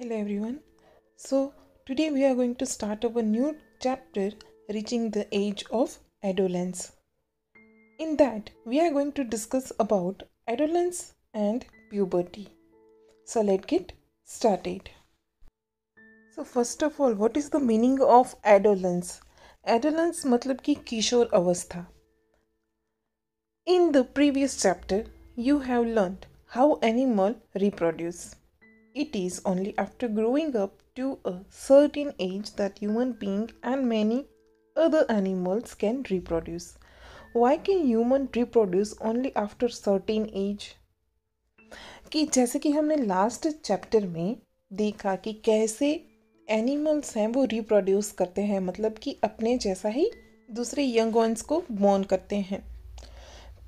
Hello everyone. So today we are going to start our new chapter reaching the age of adolescence. In that we are going to discuss about adolescence and puberty. So let's get started. So first of all, what is the meaning of adolescence? Adolescence मतलब कि किशोर अवस्था. In the previous chapter, you have learned how animals reproduce. It is only after growing up to a certain age that human beings and many other animals can reproduce. Why can human reproduce only after certain age? कि जैसे कि हमने last chapter में देखा कि कैसे animals हैं वो रिप्रोड्यूस करते हैं, मतलब कि अपने जैसा ही दूसरे यंग वंस को बॉर्न करते हैं.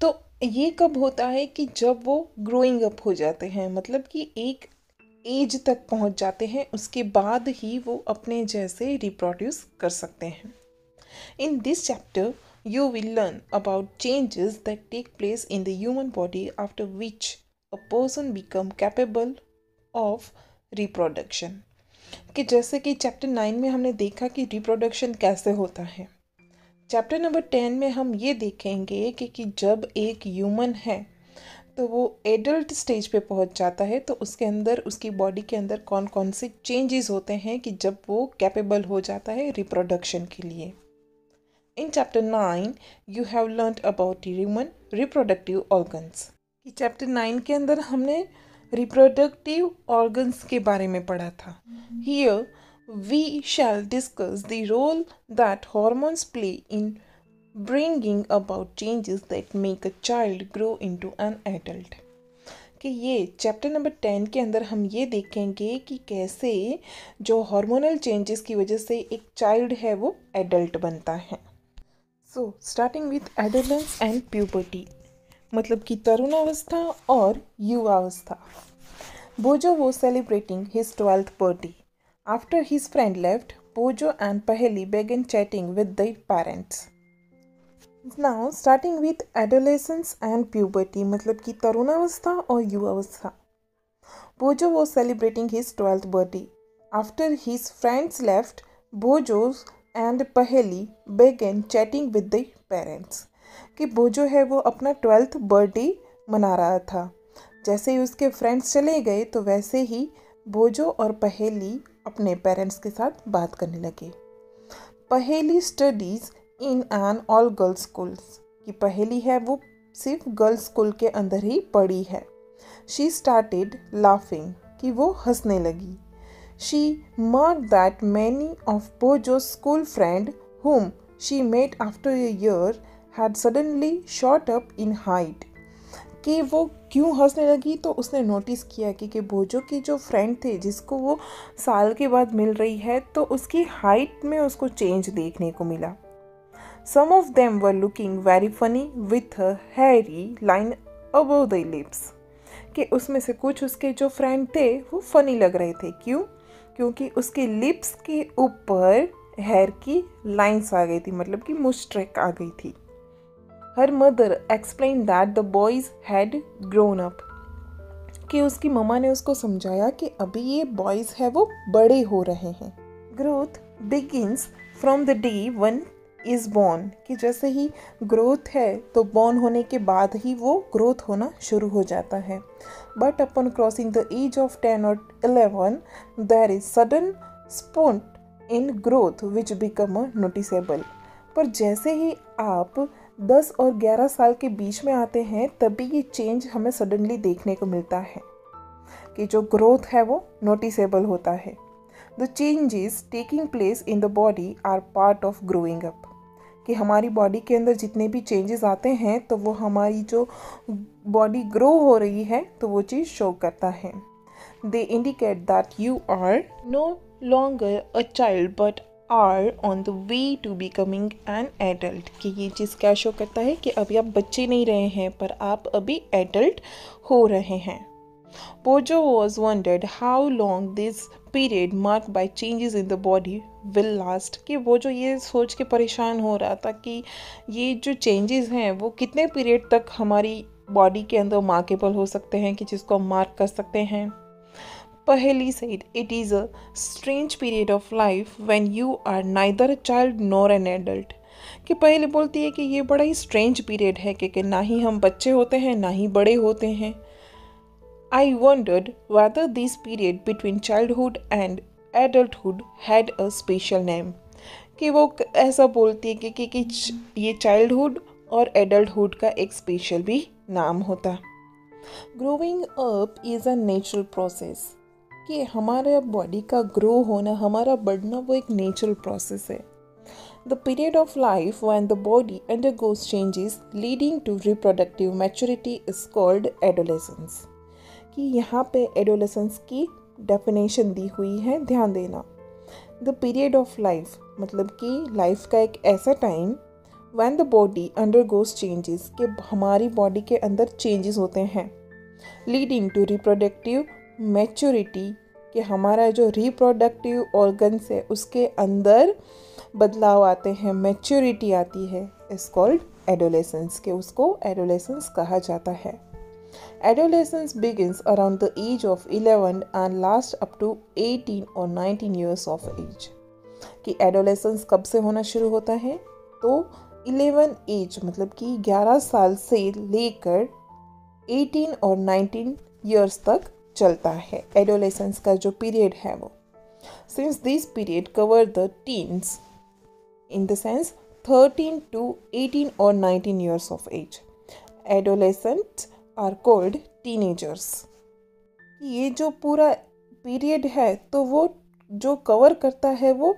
तो ये कब होता है कि जब वो ग्रोइंग अप हो जाते हैं, मतलब कि एक एज तक पहुंच जाते हैं, उसके बाद ही वो अपने जैसे रिप्रोड्यूस कर सकते हैं. In this chapter you will learn about changes that take place in the human body after which a person become capable of reproduction. कि जैसे कि चैप्टर 9 में हमने देखा कि रिप्रोडक्शन कैसे होता है. चैप्टर नंबर 10 में हम ये देखेंगे कि जब एक ह्यूमन है तो वो एडल्ट स्टेज पे पहुंच जाता है तो उसके अंदर, उसकी बॉडी के अंदर कौन कौन से चेंजेस होते हैं कि जब वो कैपेबल हो जाता है रिप्रोडक्शन के लिए. In chapter 9 you have learned about human reproductive organs. कि चैप्टर 9 के अंदर हमने रिप्रोडक्टिव ऑर्गन्स के बारे में पढ़ा था. Here we shall discuss the role that hormones play in bringing about changes that make a child grow into an adult. कि ये चैप्टर नंबर 10 के अंदर हम ये देखेंगे कि कैसे जो हार्मोनल चेंजेस की वजह से एक चाइल्ड है वो एडल्ट बनता है. So starting with adolescence and puberty, मतलब कि तरुणावस्था और युवावस्था. बोजो was celebrating his 12th birthday. After his friend left, Bojo and Paheli began chatting with their parents. Now, starting with adolescence and puberty, मतलब कि तरुणावस्था और युवावस्था. Bojo was celebrating his 12th birthday. After his friends left, Bojo and Paheli began chatting with their parents. कि बोजो है वो अपना 12th birthday मना रहा था. जैसे ही उसके फ्रेंड्स चले गए तो वैसे ही बोजो और पहेली अपने पेरेंट्स के साथ बात करने लगे. पहेली studies in an all girls school. कि पहेली है वो सिर्फ गर्ल्स स्कूल के अंदर ही पढ़ी है. She started laughing. कि वो हंसने लगी. She mark that many of bojo school friend whom she met after a year had suddenly shot up in height. कि वो क्यों हंसने लगी तो उसने नोटिस किया कि बोजो की जो फ्रेंड थे जिसको वो साल के बाद मिल रही है तो उसकी हाइट में उसको चेंज देखने को मिला. Some of them were looking very funny with a hairy line above their lips. कि उसमें से कुछ उसके जो फ्रेंड थे वो फनी लग रहे थे. क्यों? क्योंकि उसके लिप्स के ऊपर हेयर की लाइंस आ गई थी, मतलब कि मुस्ट्रेक आ गई थी. Her mother explained that the boys had grown up. कि उसकी मम्मा ने उसको समझाया कि अभी ये बॉयज़ है वो बड़े हो रहे हैं. Growth begins from the day one is born. कि जैसे ही ग्रोथ है तो बॉर्न होने के बाद ही वो ग्रोथ होना शुरू हो जाता है. But upon crossing the age of 10 or 11, there is sudden stunt in growth which become noticeable. पर जैसे ही आप 10 और 11 साल के बीच में आते हैं तभी ये चेंज हमें सडनली देखने को मिलता है कि जो ग्रोथ है वो नोटिसेबल होता है. The changes taking place in the body are part of growing up. कि हमारी बॉडी के अंदर जितने भी चेंजेस आते हैं तो वो हमारी जो बॉडी ग्रो हो रही है तो वो चीज़ शो करता है. They indicate that you are no longer a child but are on the way to becoming an adult. कि ये चीज़ क्या शो करता है कि अभी आप बच्चे नहीं रहे हैं पर आप अभी एडल्ट हो रहे हैं. Boojho was wondered how long this period mark by changes in the body will last. कि वो जो ये सोच के परेशान हो रहा था कि ये जो चेंजेस हैं वो कितने पीरियड तक हमारी बॉडी के अंदर मार्केबल हो सकते हैं कि जिसको हम मार्क कर सकते हैं. Paheli said, it is a strange period of life when you are neither a child nor an adult. कि पहले बोलती है कि ये बड़ा ही स्ट्रेंज पीरियड है कि ना ही हम बच्चे होते हैं ना ही बड़े होते हैं. I wondered whether this period between childhood and adulthood had a special name. कि वो ऐसा बोलती है कि ये चाइल्डहुड और एडल्टहुड का एक स्पेशल भी नाम होता. Growing up is a natural process. कि हमारे बॉडी का ग्रो होना, हमारा बढ़ना, वो एक नेचुरल प्रोसेस है. The period of life when the body undergoes changes leading to reproductive maturity is called adolescence. कि यहाँ पे एडोलेसेंस की डेफिनेशन दी हुई है, ध्यान देना. द पीरियड ऑफ लाइफ मतलब कि लाइफ का एक ऐसा time when the body undergoes changes, कि हमारी बॉडी के अंदर चेंजेस होते हैं, लीडिंग टू रिप्रोडक्टिव मैच्योरिटी, कि हमारा जो रिप्रोडक्टिव ऑर्गन्स है उसके अंदर बदलाव आते हैं, मैच्योरिटी आती है, इज कॉल्ड एडोलेसेंस, कि उसको एडोलेसेंस कहा जाता है. Adolescence begins around the age of 11 and lasts up to 18 or 19 years of age. कि adolescence कब से होना शुरू होता है? तो 11 एज मतलब कि 11 साल से लेकर 18 और 19 years तक चलता है adolescence का जो पीरियड है वो. Since this period cover the teens, in the sense 13 to 18 or 19 years of age, adolescents are called teenagers. ये जो पूरा पीरियड है तो वो जो कवर करता है वो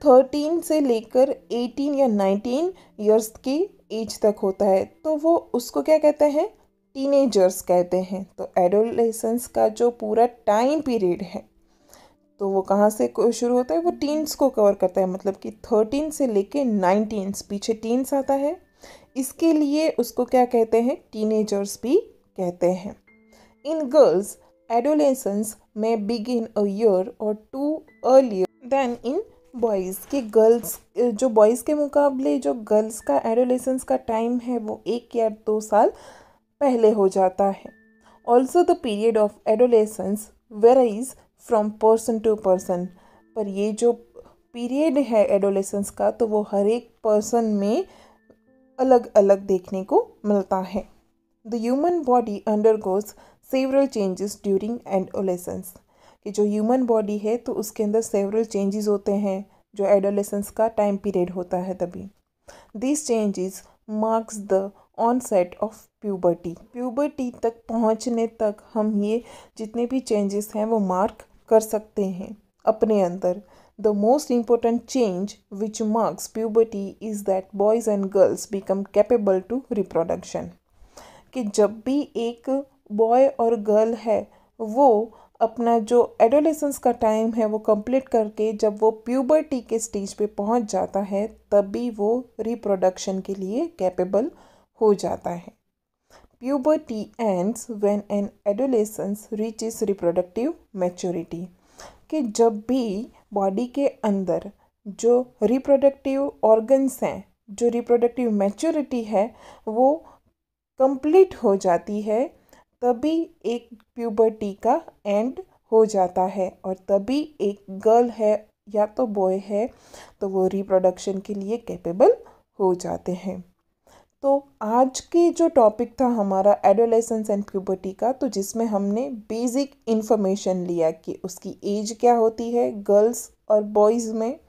13 से लेकर 18 या 19 इयर्स की एज तक होता है, तो वो उसको क्या कहते हैं? टीनेजर्स कहते हैं. तो एडोलेसेंस का जो पूरा टाइम पीरियड है तो वो कहाँ से शुरू होता है? वो टीन्स को कवर करता है, मतलब कि 13 से लेके 19, पीछे टीन्स आता है, इसके लिए उसको क्या कहते हैं? टीनेजर्स भी कहते हैं. इन गर्ल्स एडोलेसेंस में बिगिन अ ईयर और 2 अर्लियर देन इन बॉयज़. के गर्ल्स जो बॉयज़ के मुकाबले जो गर्ल्स का एडोलेसेंस का टाइम है वो 1 या 2 साल पहले हो जाता है. Also the period of adolescence varies from person to person. पर ये जो पीरियड है एडोलेसेंस का तो वो हर एक पर्सन में अलग अलग देखने को मिलता है. The human body undergoes several changes during adolescence. कि जो ह्यूमन बॉडी है तो उसके अंदर सेवरल चेंजेस होते हैं जो एडोलेसेंस का टाइम पीरियड होता है तभी. These changes marks the onset of puberty. Puberty तक पहुंचने तक हम ये जितने भी चेंजेस हैं वो मार्क कर सकते हैं अपने अंदर. The most important change which marks puberty is that boys and girls become capable to reproduction. कि जब भी एक बॉय और गर्ल है वो अपना जो एडोलेसेंस का टाइम है वो कंप्लीट करके जब वो प्यूबर्टी के स्टेज पे पहुंच जाता है तभी वो रिप्रोडक्शन के लिए कैपेबल हो जाता है. Puberty ends when an adolescence reaches reproductive maturity. कि जब भी बॉडी के अंदर जो रिप्रोडक्टिव ऑर्गन्स हैं, जो रिप्रोडक्टिव मैच्योरिटी है वो कंप्लीट हो जाती है तभी एक प्यूबर्टी का एंड हो जाता है और तभी एक गर्ल है या तो बॉय है तो वो रिप्रोडक्शन के लिए कैपेबल हो जाते हैं. तो आज के जो टॉपिक था हमारा एडोलेसेंस एंड प्यूबर्टी का, तो जिसमें हमने बेसिक इन्फॉर्मेशन लिया कि उसकी एज क्या होती है गर्ल्स और बॉयज़ में,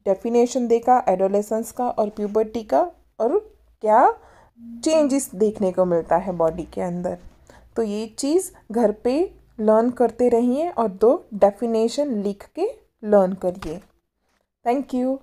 डेफिनेशन देखा एडोलेसेंस का और प्यूबर्टी का, और क्या चेंजेस देखने को मिलता है बॉडी के अंदर. तो ये चीज़ घर पे लर्न करते रहिए और 2 डेफिनेशन लिख के लर्न करिए. Thank you.